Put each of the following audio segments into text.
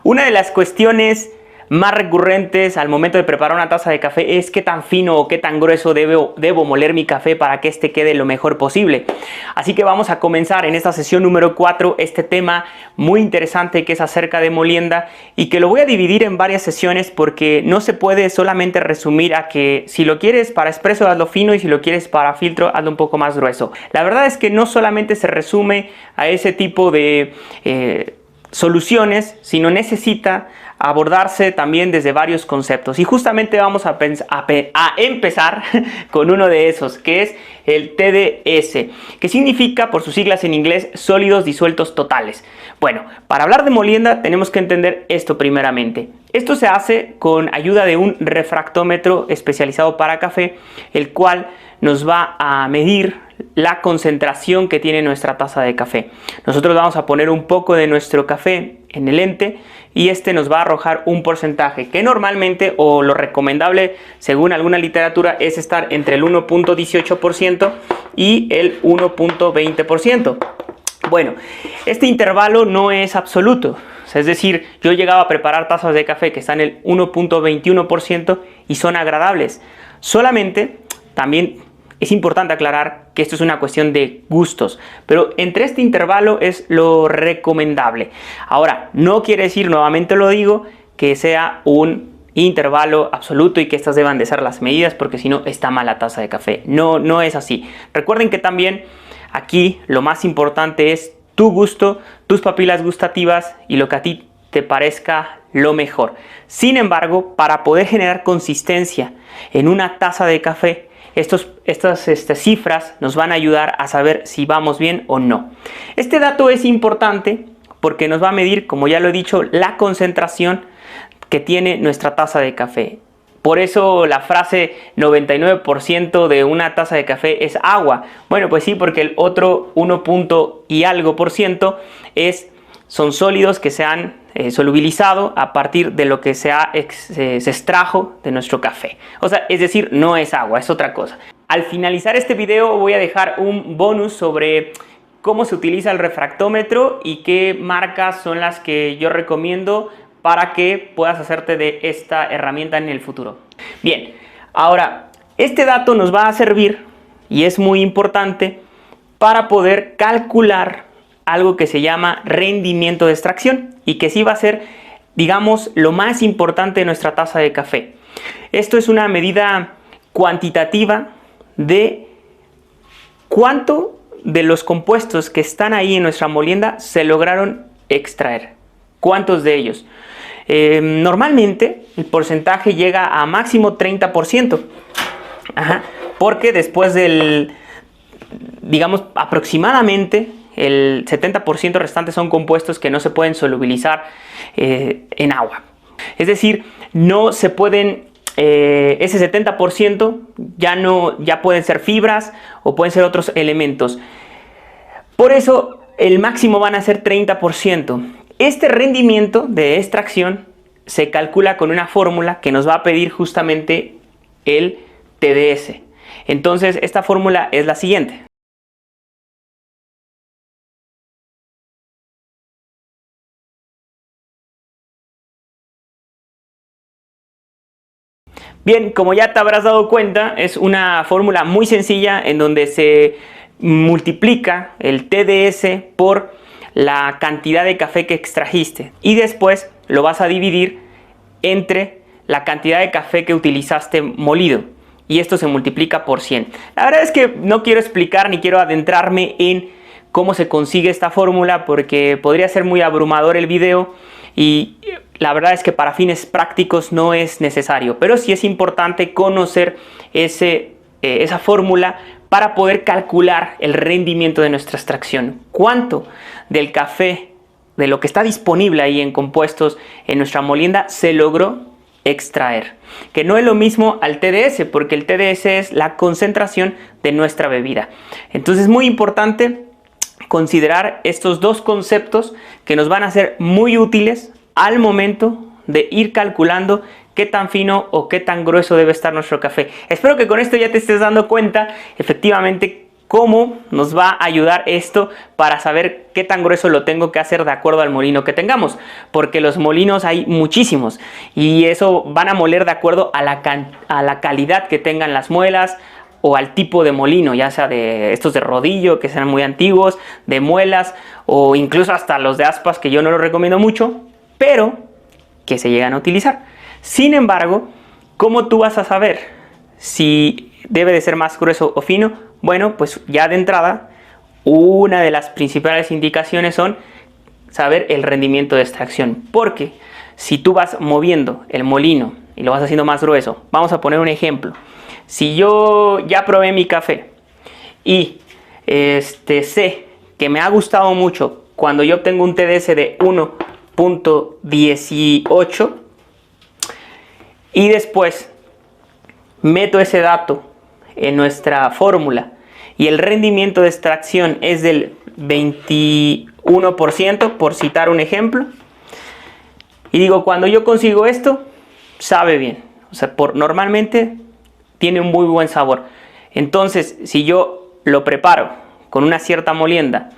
Una de las cuestiones más recurrentes al momento de preparar una taza de café es qué tan fino o qué tan grueso debo moler mi café para que este quede lo mejor posible. Así que vamos a comenzar en esta sesión número 4 este tema muy interesante que es acerca de molienda y que lo voy a dividir en varias sesiones porque no se puede solamente resumir a que si lo quieres para espresso hazlo fino y si lo quieres para filtro hazlo un poco más grueso. La verdad es que no solamente se resume a ese tipo de soluciones, sino necesita abordarse también desde varios conceptos y justamente vamos a empezar con uno de esos, que es el TDS, que significa por sus siglas en inglés sólidos disueltos totales. Bueno, para hablar de molienda tenemos que entender esto primeramente. Esto se hace con ayuda de un refractómetro especializado para café, el cual nos va a medir la concentración que tiene nuestra taza de café. Nosotros vamos a poner un poco de nuestro café en el ente y este nos va a arrojar un porcentaje que normalmente o lo recomendable según alguna literatura es estar entre el 1.18% y el 1.20%. Bueno, este intervalo no es absoluto. Es decir, yo llegaba a preparar tazas de café que están en el 1.21% y son agradables. Solamente también es importante aclarar que esto es una cuestión de gustos, pero entre este intervalo es lo recomendable. Ahora, no quiere decir, nuevamente lo digo, que sea un intervalo absoluto y que estas deban de ser las medidas, porque si no está mal la taza de café. No es así. Recuerden que también aquí lo más importante es tu gusto, tus papilas gustativas y lo que a ti te parezca lo mejor. Sin embargo, para poder generar consistencia en una taza de café, estas cifras nos van a ayudar a saber si vamos bien o no. Este dato es importante porque nos va a medir, como ya lo he dicho, la concentración que tiene nuestra taza de café. Por eso la frase 99% de una taza de café es agua. Bueno, pues sí, porque el otro 1 y algo por ciento son sólidos que se han solubilizado a partir de lo que se extrajo de nuestro café. O sea, es decir, no es agua, es otra cosa. Al finalizar este video voy a dejar un bonus sobre cómo se utiliza el refractómetro y qué marcas son las que yo recomiendo para que puedas hacerte de esta herramienta en el futuro. Bien, ahora este dato nos va a servir y es muy importante para poder calcular algo que se llama rendimiento de extracción y que sí va a ser, digamos, lo más importante de nuestra taza de café. Esto es una medida cuantitativa de cuánto de los compuestos que están ahí en nuestra molienda se lograron extraer. ¿Cuántos de ellos? Normalmente el porcentaje llega a máximo 30%. Porque después del, digamos, aproximadamente el 70% restante son compuestos que no se pueden solubilizar en agua. Es decir, no se pueden, ese 70% ya pueden ser fibras o pueden ser otros elementos. Por eso el máximo van a ser 30%. Este rendimiento de extracción se calcula con una fórmula que nos va a pedir justamente el TDS. Entonces esta fórmula es la siguiente. Bien, como ya te habrás dado cuenta, es una fórmula muy sencilla en donde se multiplica el TDS por la cantidad de café que extrajiste y después lo vas a dividir entre la cantidad de café que utilizaste molido y esto se multiplica por 100. La verdad es que no quiero explicar ni quiero adentrarme en cómo se consigue esta fórmula porque podría ser muy abrumador el video y la verdad es que para fines prácticos no es necesario, pero sí es importante conocer esa fórmula para poder calcular el rendimiento de nuestra extracción. ¿Cuánto del café, de lo que está disponible ahí en compuestos en nuestra molienda, se logró extraer? Que no es lo mismo al TDS, porque el TDS es la concentración de nuestra bebida. Entonces es muy importante considerar estos dos conceptos que nos van a ser muy útiles al momento de ir calculando qué tan fino o qué tan grueso debe estar nuestro café. Espero que con esto ya te estés dando cuenta efectivamente cómo nos va a ayudar esto para saber qué tan grueso lo tengo que hacer de acuerdo al molino que tengamos, porque los molinos hay muchísimos y eso van a moler de acuerdo a la calidad que tengan las muelas o al tipo de molino, ya sea de estos de rodillo que sean muy antiguos, de muelas o incluso hasta los de aspas, que yo no los recomiendo mucho, pero que se llegan a utilizar. Sin embargo, ¿cómo tú vas a saber si debe de ser más grueso o fino? Bueno, pues ya de entrada, una de las principales indicaciones son saber el rendimiento de extracción, porque si tú vas moviendo el molino y lo vas haciendo más grueso, vamos a poner un ejemplo. Si yo ya probé mi café y sé que me ha gustado mucho cuando yo obtengo un TDS de 1.18 y después meto ese dato en nuestra fórmula y el rendimiento de extracción es del 21%, por citar un ejemplo, y digo, cuando yo consigo esto, sabe bien, o sea, normalmente tiene un muy buen sabor. Entonces, si yo lo preparo con una cierta molienda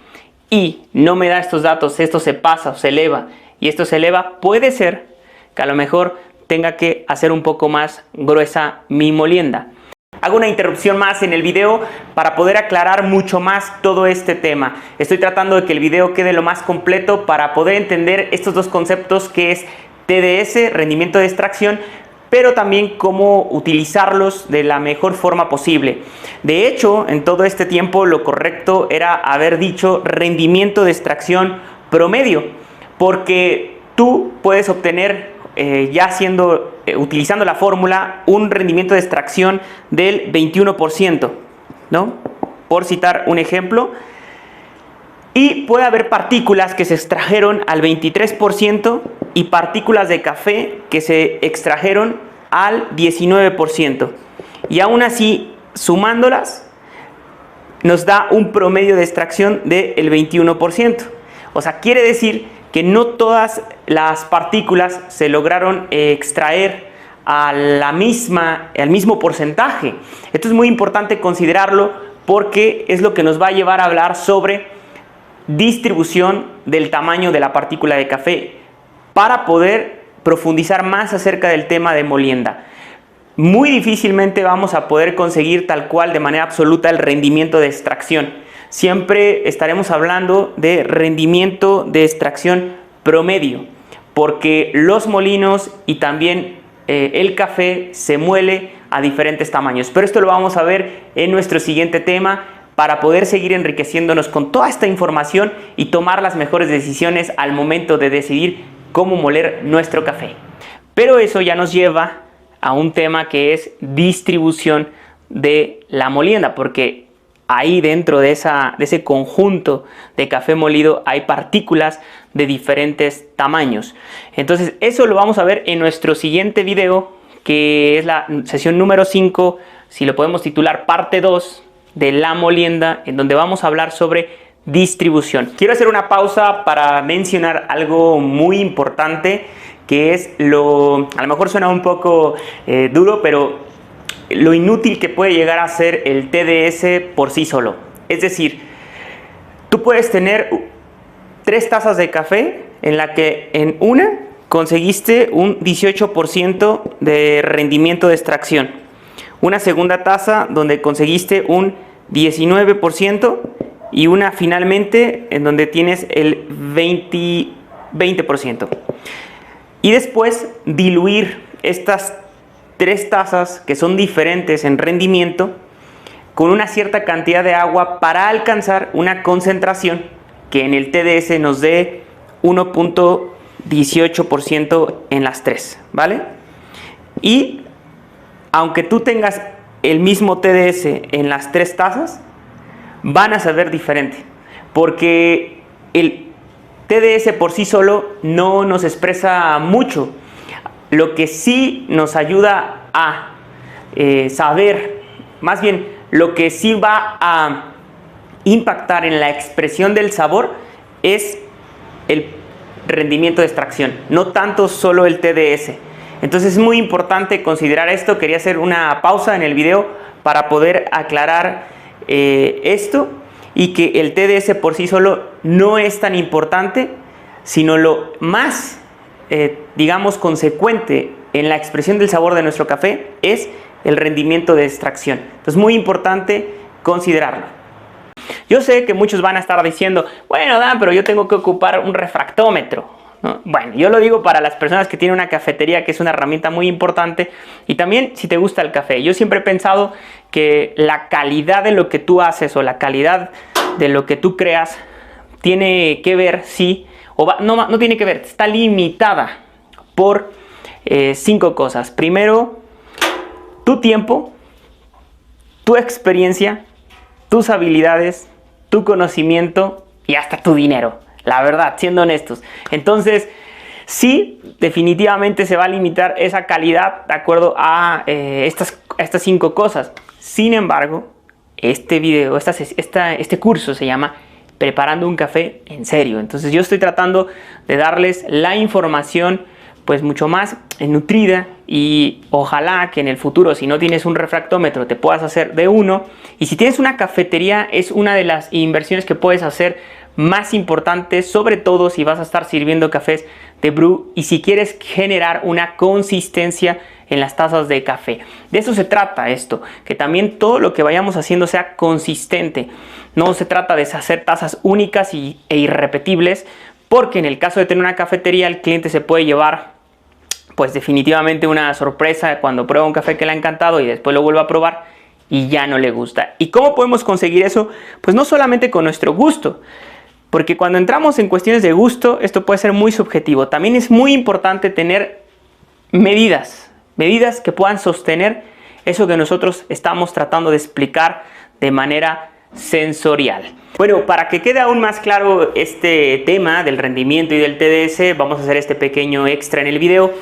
y no me da estos datos, esto se pasa o se eleva y esto se eleva, puede ser que a lo mejor tenga que hacer un poco más gruesa mi molienda. Hago una interrupción más en el video para poder aclarar mucho más todo este tema. Estoy tratando de que el video quede lo más completo para poder entender estos dos conceptos, que es TDS, rendimiento de extracción, pero también cómo utilizarlos de la mejor forma posible. De hecho, en todo este tiempo lo correcto era haber dicho rendimiento de extracción promedio, porque tú puedes obtener utilizando la fórmula un rendimiento de extracción del 21%, ¿no? Por citar un ejemplo. Y puede haber partículas que se extrajeron al 23% y partículas de café que se extrajeron al 19%. Y aún así, sumándolas, nos da un promedio de extracción del 21%. O sea, quiere decir que no todas las partículas se lograron extraer al mismo porcentaje. Esto es muy importante considerarlo porque es lo que nos va a llevar a hablar sobre distribución del tamaño de la partícula de café para poder profundizar más acerca del tema de molienda. Muy difícilmente vamos a poder conseguir tal cual de manera absoluta el rendimiento de extracción. Siempre estaremos hablando de rendimiento de extracción promedio, porque los molinos y también el café se muele a diferentes tamaños. Pero esto lo vamos a ver en nuestro siguiente tema, para poder seguir enriqueciéndonos con toda esta información y tomar las mejores decisiones al momento de decidir cómo moler nuestro café. Pero eso ya nos lleva a un tema que es distribución de la molienda, porque ahí dentro de ese conjunto de café molido hay partículas de diferentes tamaños. Entonces eso lo vamos a ver en nuestro siguiente video, que es la sesión número 5, si lo podemos titular parte 2 de la molienda, en donde vamos a hablar sobre distribución. Quiero hacer una pausa para mencionar algo muy importante, que es a lo mejor suena un poco duro, pero lo inútil que puede llegar a ser el TDS por sí solo. Es decir, tú puedes tener 3 tazas de café en la que en una conseguiste un 18% de rendimiento de extracción, una segunda taza donde conseguiste un 19% y una finalmente en donde tienes el 20%. Y después diluir estas 3 tazas que son diferentes en rendimiento con una cierta cantidad de agua para alcanzar una concentración que en el TDS nos dé 1.18% en las 3, ¿vale? Y aunque tú tengas el mismo TDS en las 3 tazas, van a saber diferente, porque el TDS por sí solo no nos expresa mucho. Lo que sí nos ayuda a saber, más bien lo que sí va a impactar en la expresión del sabor es el rendimiento de extracción, no tanto solo el TDS. Entonces es muy importante considerar esto. Quería hacer una pausa en el video para poder aclarar esto, y que el TDS por sí solo no es tan importante, sino lo más, digamos, consecuente en la expresión del sabor de nuestro café es el rendimiento de extracción. Entonces es muy importante considerarlo. Yo sé que muchos van a estar diciendo, bueno, Dan, pero yo tengo que ocupar un refractómetro, ¿no? Bueno, yo lo digo para las personas que tienen una cafetería, que es una herramienta muy importante, y también si te gusta el café. Yo siempre he pensado que la calidad de lo que tú haces o la calidad de lo que tú creas tiene que ver, no tiene que ver, está limitada por 5 cosas. Primero, tu tiempo, tu experiencia, tus habilidades, tu conocimiento y hasta tu dinero. La verdad, siendo honestos. Entonces, sí, definitivamente se va a limitar esa calidad de acuerdo a estas 5 cosas. Sin embargo, este video, este curso se llama Preparando un café en serio. Entonces yo estoy tratando de darles la información pues mucho más nutrida, y ojalá que en el futuro, si no tienes un refractómetro, te puedas hacer de uno. Y si tienes una cafetería, es una de las inversiones que puedes hacer más importantes, sobre todo si vas a estar sirviendo cafés de brew y si quieres generar una consistencia en las tazas de café. De eso se trata esto, que también todo lo que vayamos haciendo sea consistente. No se trata de hacer tazas únicas e irrepetibles, porque en el caso de tener una cafetería, el cliente se puede llevar pues definitivamente una sorpresa cuando prueba un café que le ha encantado y después lo vuelve a probar y ya no le gusta. ¿Y cómo podemos conseguir eso? Pues no solamente con nuestro gusto, porque cuando entramos en cuestiones de gusto, esto puede ser muy subjetivo. También es muy importante tener medidas que puedan sostener eso que nosotros estamos tratando de explicar de manera sensorial. Bueno, para que quede aún más claro este tema del rendimiento y del TDS, vamos a hacer este pequeño extra en el video.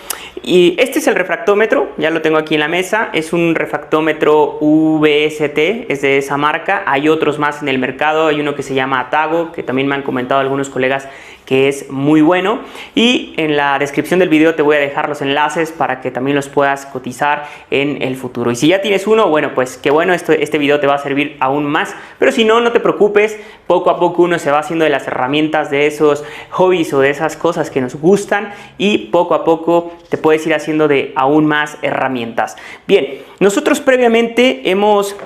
Y este es el refractómetro, ya lo tengo aquí en la mesa. Es un refractómetro VST, es de esa marca. Hay otros más en el mercado, hay uno que se llama Atago, que también me han comentado algunos colegas que es muy bueno. Y en la descripción del video te voy a dejar los enlaces para que también los puedas cotizar en el futuro. Y si ya tienes uno, bueno, pues qué bueno, este video te va a servir aún más. Pero si no, no te preocupes, poco a poco uno se va haciendo de las herramientas de esos hobbies o de esas cosas que nos gustan, y poco a poco te puedes ir haciendo de aún más herramientas. Bien, nosotros previamente hemos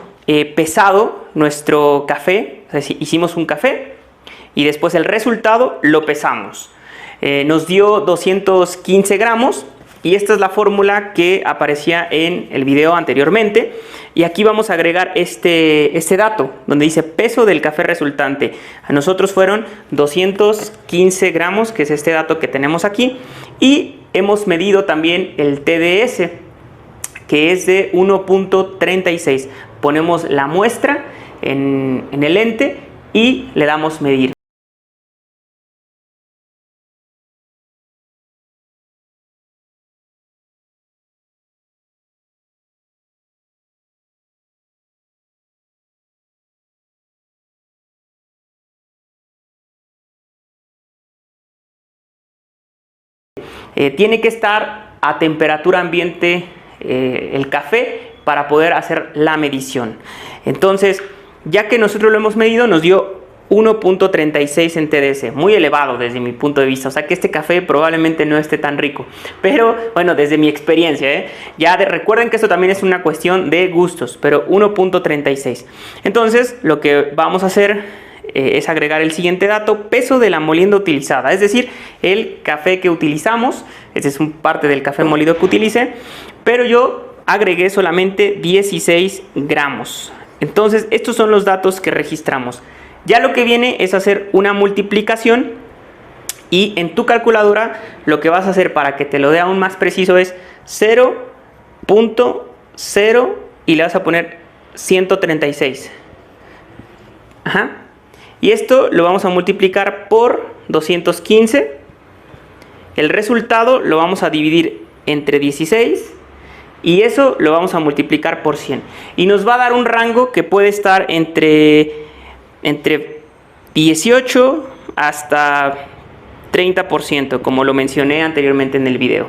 pesado nuestro café, o sea, hicimos un café y después el resultado lo pesamos. Nos dio 215 gramos. Y esta es la fórmula que aparecía en el video anteriormente. Y aquí vamos a agregar este dato, donde dice peso del café resultante. A nosotros fueron 215 gramos, que es este dato que tenemos aquí. Y hemos medido también el TDS, que es de 1.36. Ponemos la muestra en el lente y le damos medir. Tiene que estar a temperatura ambiente el café para poder hacer la medición. Entonces, ya que nosotros lo hemos medido, nos dio 1.36 en TDS, muy elevado desde mi punto de vista. O sea que este café probablemente no esté tan rico, pero bueno, desde mi experiencia, recuerden que esto también es una cuestión de gustos, pero 1.36. Entonces, lo que vamos a hacer es agregar el siguiente dato: peso de la molienda utilizada, es decir, el café que utilizamos. Este es parte del café molido que utilicé, pero yo agregué solamente 16 gramos. Entonces, estos son los datos que registramos. Ya lo que viene es hacer una multiplicación, y en tu calculadora lo que vas a hacer para que te lo dé aún más preciso es 0.0 y le vas a poner 136. Y esto lo vamos a multiplicar por 215. El resultado lo vamos a dividir entre 16 y eso lo vamos a multiplicar por 100. Y nos va a dar un rango que puede estar entre entre 18 hasta 30%, como lo mencioné anteriormente en el video.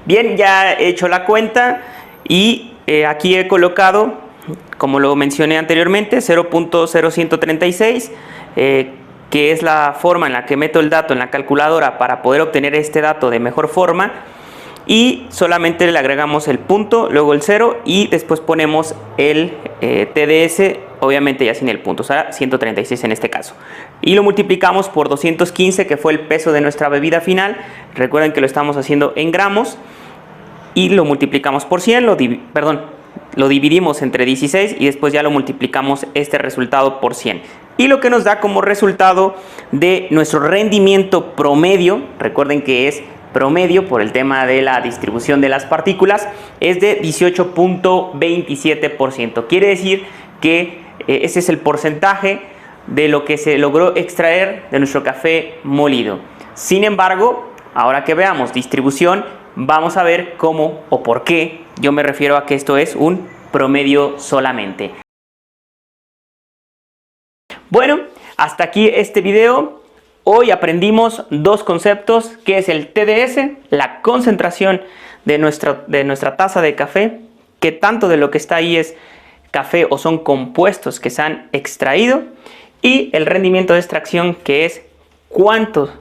Bien, ya he hecho la cuenta y aquí he colocado, como lo mencioné anteriormente, 0.0136, que es la forma en la que meto el dato en la calculadora para poder obtener este dato de mejor forma. Y solamente le agregamos el punto, luego el 0 y después ponemos el TDS, obviamente ya sin el punto, o sea 136 en este caso. Y lo multiplicamos por 215, que fue el peso de nuestra bebida final. Recuerden que lo estamos haciendo en gramos. Y lo multiplicamos por 100, lo dividimos entre 16 y después ya lo multiplicamos este resultado por 100. Y lo que nos da como resultado de nuestro rendimiento promedio, recuerden que es promedio por el tema de la distribución de las partículas, es de 18.27%. Quiere decir que ese es el porcentaje de lo que se logró extraer de nuestro café molido. Sin embargo, ahora que veamos distribución, vamos a ver cómo o por qué yo me refiero a que esto es un promedio solamente. Bueno, hasta aquí este video. Hoy aprendimos dos conceptos, que es el TDS, la concentración de nuestra taza de café, que tanto de lo que está ahí es café o son compuestos que se han extraído, y el rendimiento de extracción, que es cuánto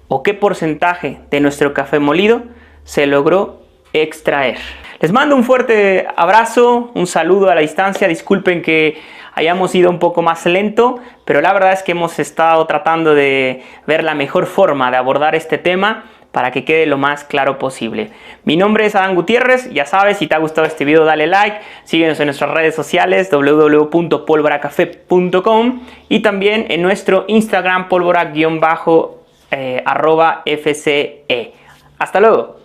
o qué porcentaje de nuestro café molido se logró extraer. Les mando un fuerte abrazo, un saludo a la distancia. Disculpen que hayamos ido un poco más lento, pero la verdad es que hemos estado tratando de ver la mejor forma de abordar este tema para que quede lo más claro posible. Mi nombre es Adán Gutiérrez. Ya sabes, si te ha gustado este video dale like, síguenos en nuestras redes sociales www.polvoracafé.com y también en nuestro Instagram pólvora_FCE. Hasta luego.